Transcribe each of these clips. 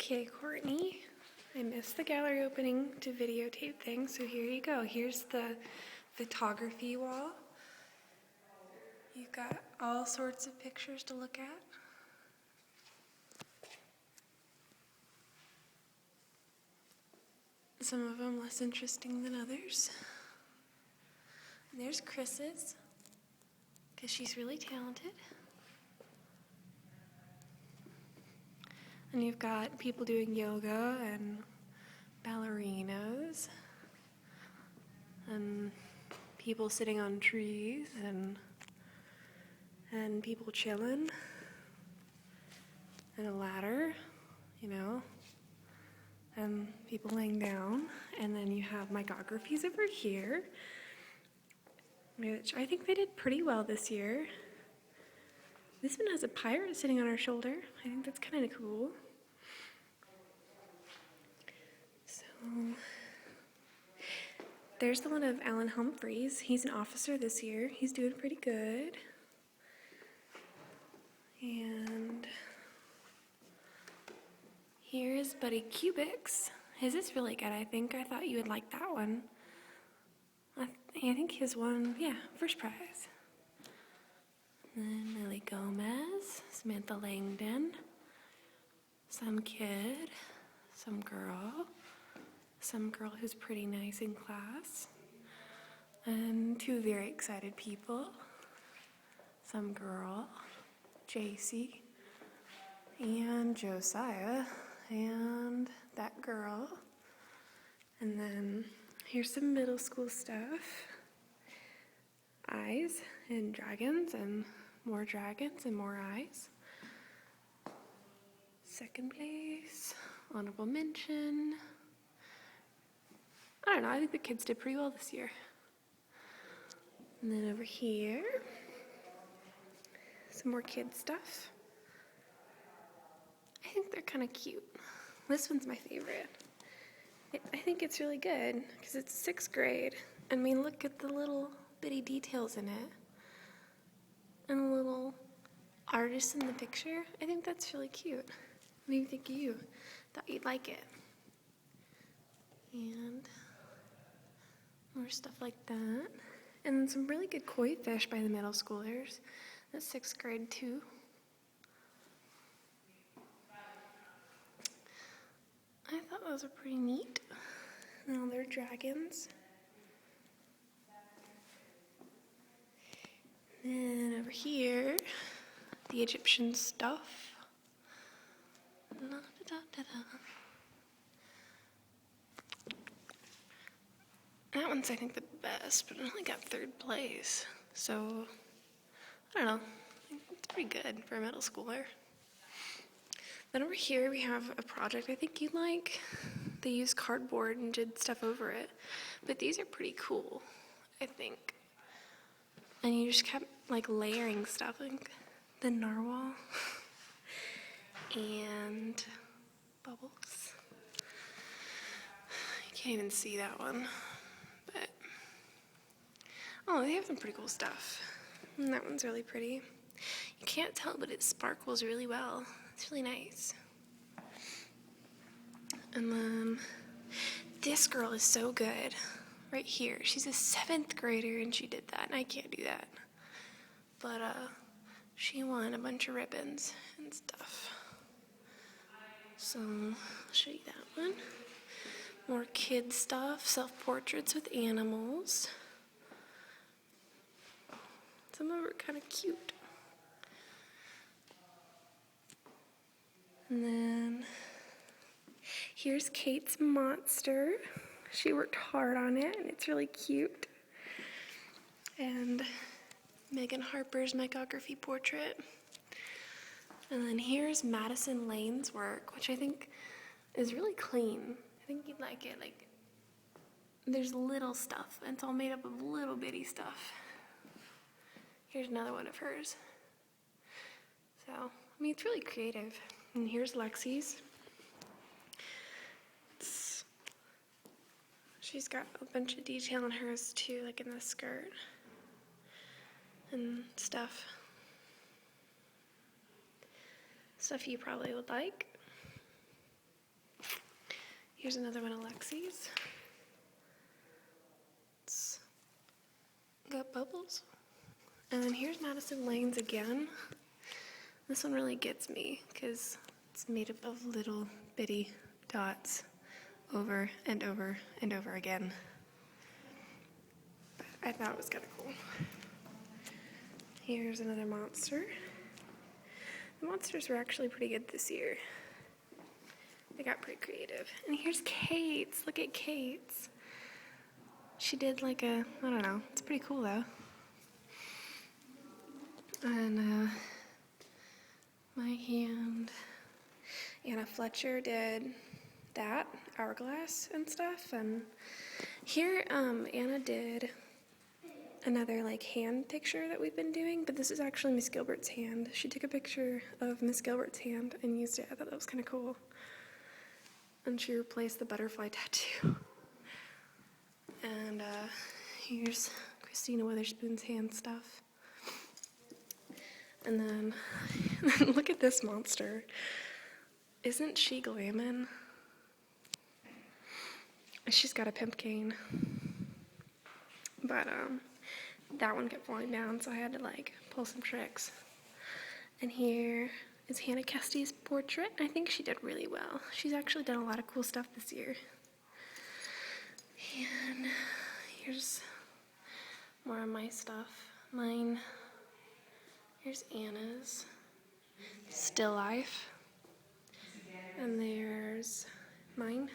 Okay, Courtney, I missed the gallery opening to videotape things, so here you go. Here's the photography wall. You've got all sorts of pictures to look at. Some of them less interesting than others. And there's Chris's, because she's really talented. And you've got people doing yoga and ballerinas and people sitting on trees and people chilling and a ladder, and people laying down. And then you have micographies over here, which I think they did pretty well this year. This one has a pirate sitting on her shoulder. I think that's kind of cool. So there's the one of Alan Humphreys. He's an officer this year. He's doing pretty good. And here's Buddy Kubik's. His is really good, I think. I thought you would like that one. I think his won, first prize. And then Lily Gomez, Samantha Langdon, some kid, some girl who's pretty nice in class, and two very excited people, some girl, JC, and Josiah, and that girl. And then here's some middle school stuff. Eyes and dragons and more eyes. Second place, honorable mention. I don't know, I think the kids did pretty well this year. And then over here, some more kid stuff. I think they're kind of cute. This one's my favorite. I think it's really good because it's 6th grade. I mean, look at the little bitty details in it. And the little artist in the picture. I think that's really cute. What do you think you thought you'd like it? And more stuff like that. And some really good koi fish by the middle schoolers. That's 6th grade too. I thought those were pretty neat. Now they're dragons. And over here, the Egyptian stuff. That one's, I think, the best, but it only got 3rd place. So, I don't know. It's pretty good for a middle schooler. Then over here we have a project I think you'd like. They used cardboard and did stuff over it. But these are pretty cool, I think. And you just kept layering stuff, like the narwhal and bubbles. You can't even see that one, but they have some pretty cool stuff. And that one's really pretty. You can't tell, but it sparkles really well. It's really nice. And then this girl is so good. Right here. She's a 7th grader and she did that, and I can't do that. But she won a bunch of ribbons and stuff. So I'll show you that one. More kid stuff, self-portraits with animals. Some of them are kind of cute. And then here's Kate's monster. She worked hard on it, and it's really cute. And Megan Harper's micography portrait. And then here's Madison Lane's work, which I think is really clean. I think you'd like it. There's little stuff, and it's all made up of little bitty stuff. Here's another one of hers. So, it's really creative. And here's Lexi's. She's got a bunch of detail in hers too, like in the skirt and stuff. Stuff you probably would like. Here's another one of Lexi's. It's got bubbles. And then here's Madison Lane's again. This one really gets me because it's made up of little bitty dots over and over and over again. But I thought it was kind of cool. Here's another monster. The monsters were actually pretty good this year. They got pretty creative. And here's Kate's. Look at Kate's. She did like a, I don't know, it's pretty cool though. And my hand, Anna Fletcher did that, hourglass and stuff. And here Anna did another like hand picture that we've been doing, but this is actually Miss Gilbert's hand. She took a picture of Miss Gilbert's hand and used it. I thought that was kind of cool. And she replaced the butterfly tattoo. And here's Christina Witherspoon's hand stuff. And then look at this monster. Isn't she glammin'? She's got a pimp cane. But that one kept falling down, so I had to like pull some tricks. And here is Hannah Kestie's portrait. I think she did really well. She's actually done a lot of cool stuff this year. And here's more of my stuff. Mine. Here's Anna's still life. And there's mine.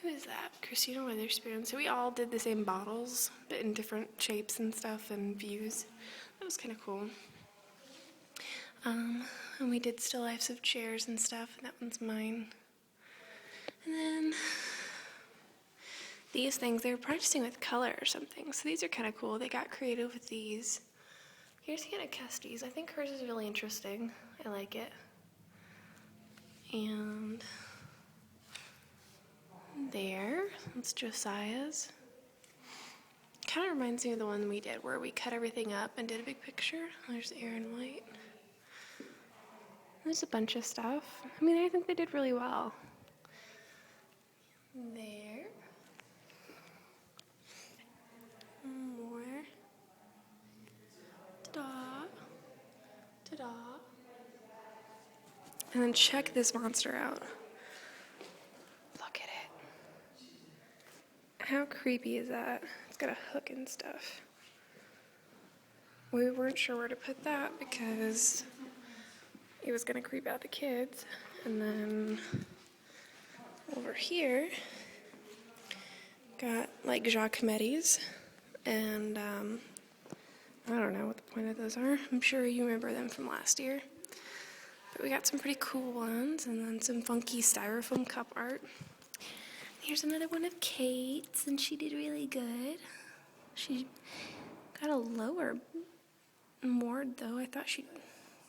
Who is that? Christina Witherspoon. So we all did the same bottles, but in different shapes and stuff and views. That was kind of cool. And we did still lifes of chairs and stuff, and that one's mine. And then these things, they were practicing with color or something, so these are kind of cool. They got creative with these. Here's Hannah Kestie's. I think hers is really interesting. I like it. And there, that's Josiah's. Kind of reminds me of the one we did where we cut everything up and did a big picture. There's Aaron White. There's a bunch of stuff. I mean, I think they did really well. There. More. Ta-da. Ta-da. And then check this monster out. Look at it. How creepy is that? It's got a hook and stuff. We weren't sure where to put that because it was going to creep out the kids. And then over here, got like Giacometti's. And I don't know what the point of those are. I'm sure you remember them from last year. But we got some pretty cool ones, and then some funky styrofoam cup art. Here's another one of Kate's, and she did really good. She got a lower award, though. I thought she'd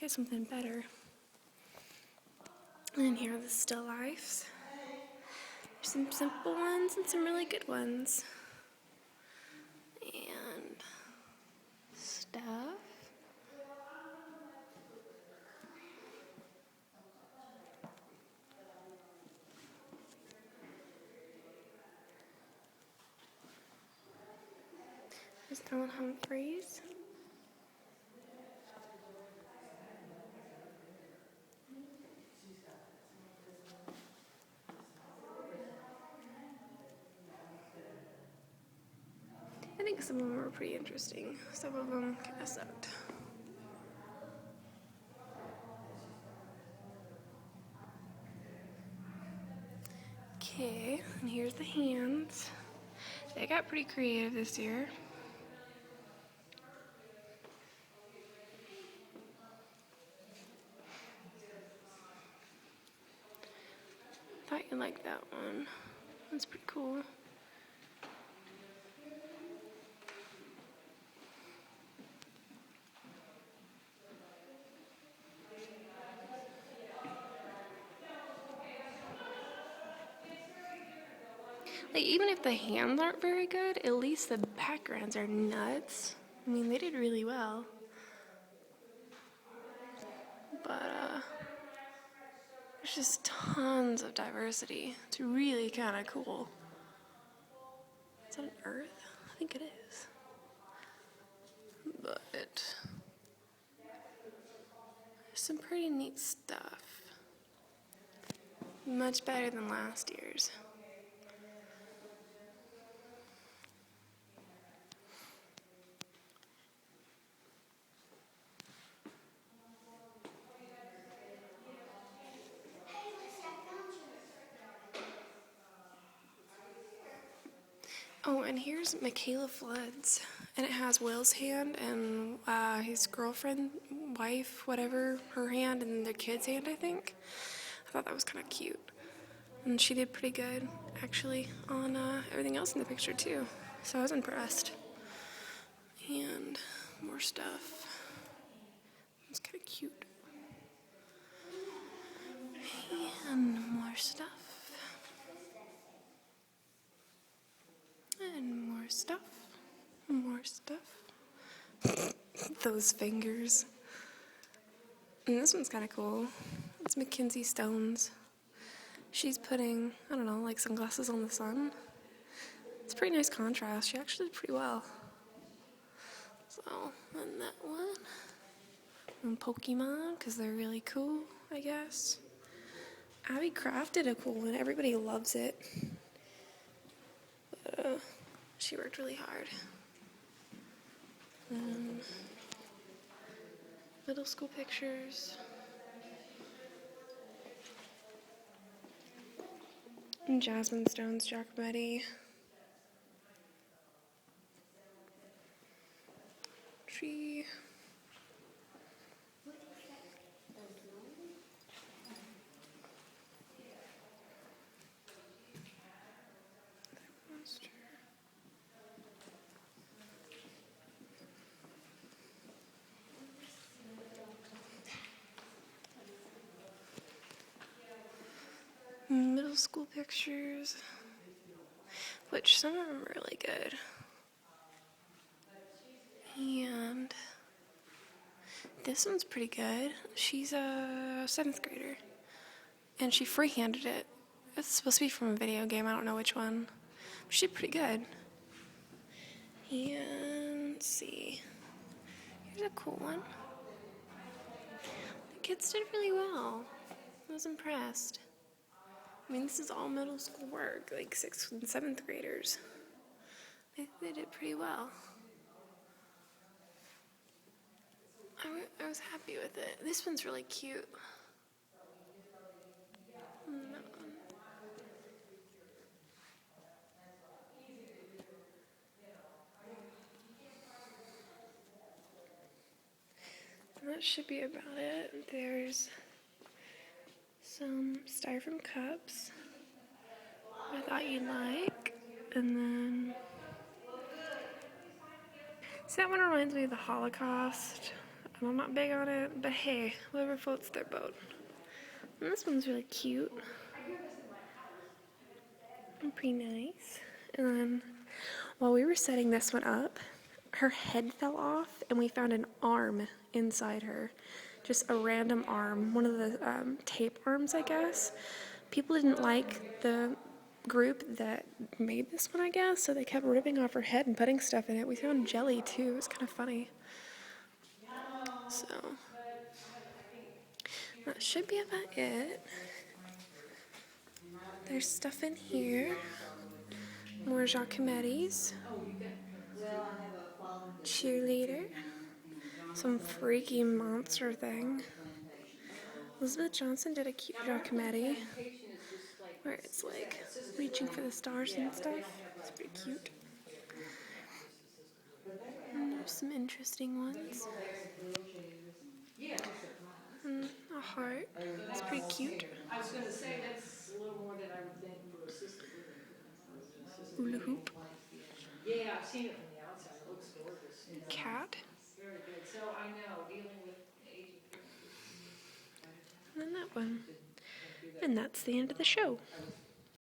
get something better. And here are the still lifes. There's some simple ones and some really good ones. And stuff. There's Ellen Humphreys. I think some of them were pretty interesting. Some of them kind of sucked. Okay, and here's the hands. They got pretty creative this year. Thought you liked that one. That's pretty cool. Like, even if the hands aren't very good, at least the backgrounds are nuts. I mean, they did really well. But there's just tons of diversity. It's really kind of cool. Is that an earth? I think it is. But there's some pretty neat stuff. Much better than last year's. Oh, and here's Michaela Flood's, and it has Will's hand and his girlfriend, wife, whatever, her hand, and their kid's hand, I think. I thought that was kind of cute. And she did pretty good, actually, on everything else in the picture, too. So I was impressed. And more stuff. It's kind of cute. And more stuff. And more stuff. More stuff. Those fingers. And this one's kind of cool. It's Mackenzie Stone's. She's putting, I don't know, like sunglasses on the sun. It's a pretty nice contrast. She actually did pretty well. So, and that one. And Pokemon, because they're really cool, I guess. Abby crafted a cool one. Everybody loves it. But, she worked really hard. Middle school pictures. And Jasmine Stone's Giacometti. Tree. Middle school pictures, which some of them are really good. And this one's pretty good. She's a 7th grader, and she freehanded it. It's supposed to be from a video game. I don't know which one. But she did pretty good. And let's see. Here's a cool one. The kids did really well. I was impressed. I mean, this is all middle school work, like 6th and 7th graders. They did pretty well. I was happy with it. This one's really cute. And that one. And that should be about it. There's some styrofoam cups I thought you'd like. And then, see, that one reminds me of the Holocaust. And I'm not big on it, but hey, whoever floats their boat. And this one's really cute. And pretty nice. And then, while we were setting this one up, her head fell off, and we found an arm inside her. Just a random arm. One of the tape arms, I guess. People didn't like the group that made this one, I guess, so they kept ripping off her head and putting stuff in it. We found jelly, too. It was kind of funny. So, that should be about it. There's stuff in here. More Giacometti's. Cheerleader. Some freaky monster thing. Elizabeth Johnson did a cute Giacometti where it's like reaching for the stars and stuff. It's pretty cute. And there's some interesting ones. And a heart. It's pretty cute. I was going to say that's a little more than I would think for assisted living. Hula hoop. Yeah, I've seen it from the outside. It looks gorgeous. Cat. Very good. So I know, dealing with aging parents. And then that one. And that's the end of the show.